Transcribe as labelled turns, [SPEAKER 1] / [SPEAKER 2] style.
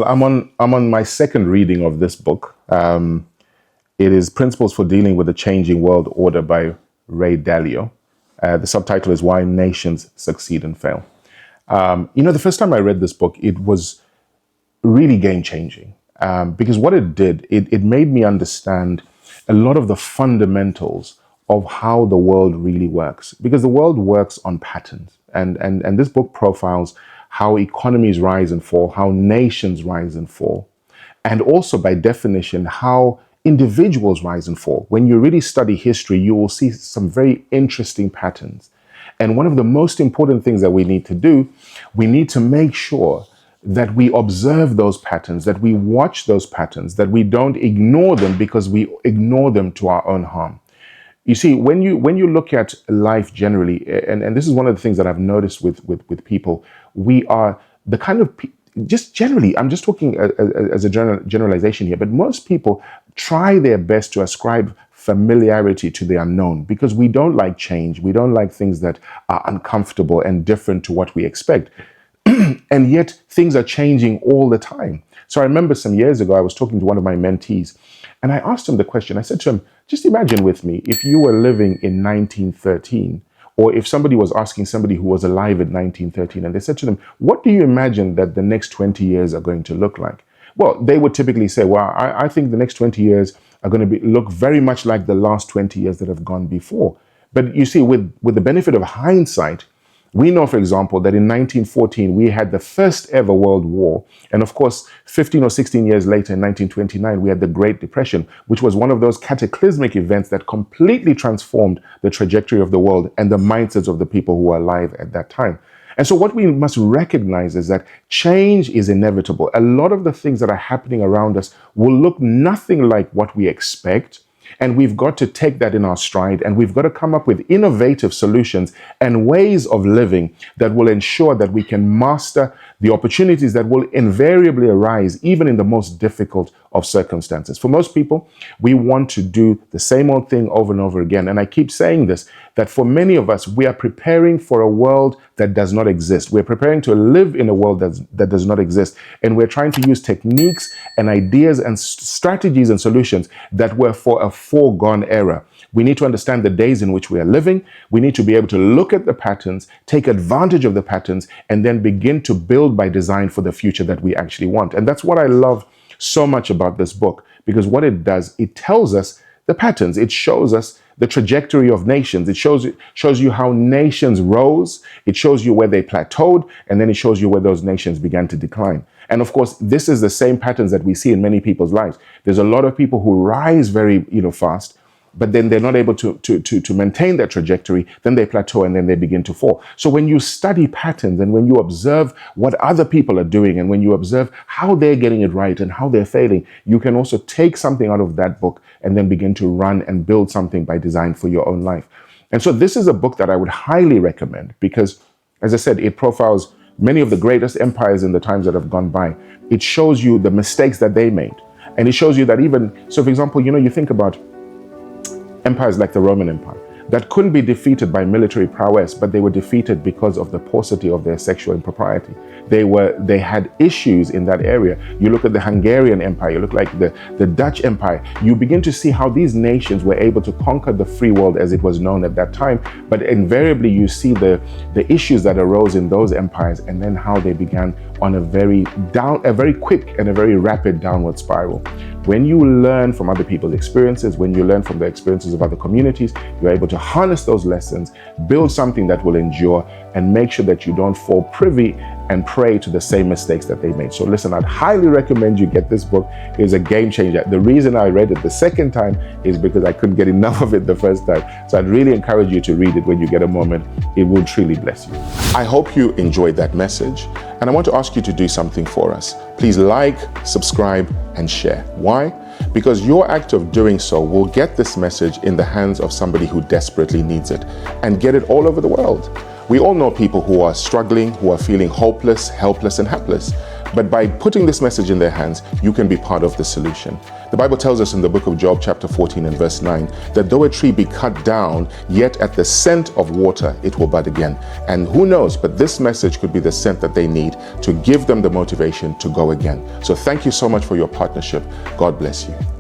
[SPEAKER 1] I'm on my second reading of this book. It is Principles for Dealing with the Changing World Order by Ray Dalio. The subtitle is Why Nations Succeed and Fail. The first time I read this book, it was really game-changing because what it did, it made me understand a lot of the fundamentals of how the world really works, because the world works on patterns. And this book profiles how economies rise and fall, how nations rise and fall, and also by definition, how individuals rise and fall. When you really study history, you will see some very interesting patterns. And one of the most important things that we need to do, we need to make sure that we observe those patterns, that we watch those patterns, that we don't ignore them because we ignore them to our own harm. You see, when you look at life generally, and this is one of the things that I've noticed with people, we are the kind of just generally, I'm just talking as a generalization here, but most people try their best to ascribe familiarity to the unknown because we don't like change. We don't like things that are uncomfortable and different to what we expect. And yet things are changing all the time. So I remember some years ago, I was talking to one of my mentees and I asked him the question. I said to him, just imagine with me, if you were living in 1913, or if somebody was asking somebody who was alive in 1913 and they said to them, what do you imagine that the next 20 years are going to look like? Well, they would typically say, well, I think the next 20 years are going to look very much like the last 20 years that have gone before. But you see, with the benefit of hindsight, we know, for example, that in 1914, we had the first ever World War. And of course, 15 or 16 years later, in 1929, we had the Great Depression, which was one of those cataclysmic events that completely transformed the trajectory of the world and the mindsets of the people who were alive at that time. And so what we must recognize is that change is inevitable. A lot of the things that are happening around us will look nothing like what we expect. And we've got to take that in our stride, and we've got to come up with innovative solutions and ways of living that will ensure that we can master the opportunities that will invariably arise, even in the most difficult of circumstances. For most people, we want to do the same old thing over and over again. And I keep saying this, that for many of us, we are preparing for a world that does not exist. We're preparing to live in a world that does not exist. And we're trying to use techniques and ideas and strategies and solutions that were for a foregone era. We need to understand the days in which we are living. We need to be able to look at the patterns, take advantage of the patterns, and then begin to build by design for the future that we actually want. And that's what I love so much about this book, because what it does, it tells us the patterns. It shows us the trajectory of nations. It shows you how nations rose. It shows you where they plateaued, and then it shows you where those nations began to decline. And of course, this is the same patterns that we see in many people's lives. There's a lot of people who rise very, fast, but then they're not able to maintain that trajectory. Then they plateau and then they begin to fall. So when you study patterns and when you observe what other people are doing and when you observe how they're getting it right and how they're failing, you can also take something out of that book and then begin to run and build something by design for your own life. And so this is a book that I would highly recommend because, as I said, it profiles many of the greatest empires in the times that have gone by. It shows you the mistakes that they made. And it shows you that so for example, you think about empires like the Roman Empire that couldn't be defeated by military prowess, but they were defeated because of the paucity of their sexual impropriety. They had issues in that area. You look at the Hungarian Empire, you look like the Dutch Empire, you begin to see how these nations were able to conquer the free world as it was known at that time. But invariably you see the issues that arose in those empires and then how they began on a very quick and a very rapid downward spiral. When you learn from other people's experiences, when you learn from the experiences of other communities, you're able to harness those lessons, build something that will endure, and make sure that you don't fall privy and prey to the same mistakes that they made. So listen, I'd highly recommend you get this book. It's a game changer. The reason I read it the second time is because I couldn't get enough of it the first time. So I'd really encourage you to read it when you get a moment. It will truly bless you. I hope you enjoyed that message. And I want to ask you to do something for us. Please like, subscribe, and share. Why? Because your act of doing so will get this message in the hands of somebody who desperately needs it and get it all over the world. We all know people who are struggling, who are feeling hopeless, helpless, and helpless. But by putting this message in their hands, you can be part of the solution. The Bible tells us in the book of Job chapter 14 and verse 9 that though a tree be cut down, yet at the scent of water it will bud again. And who knows, but this message could be the scent that they need to give them the motivation to go again. So thank you so much for your partnership. God bless you.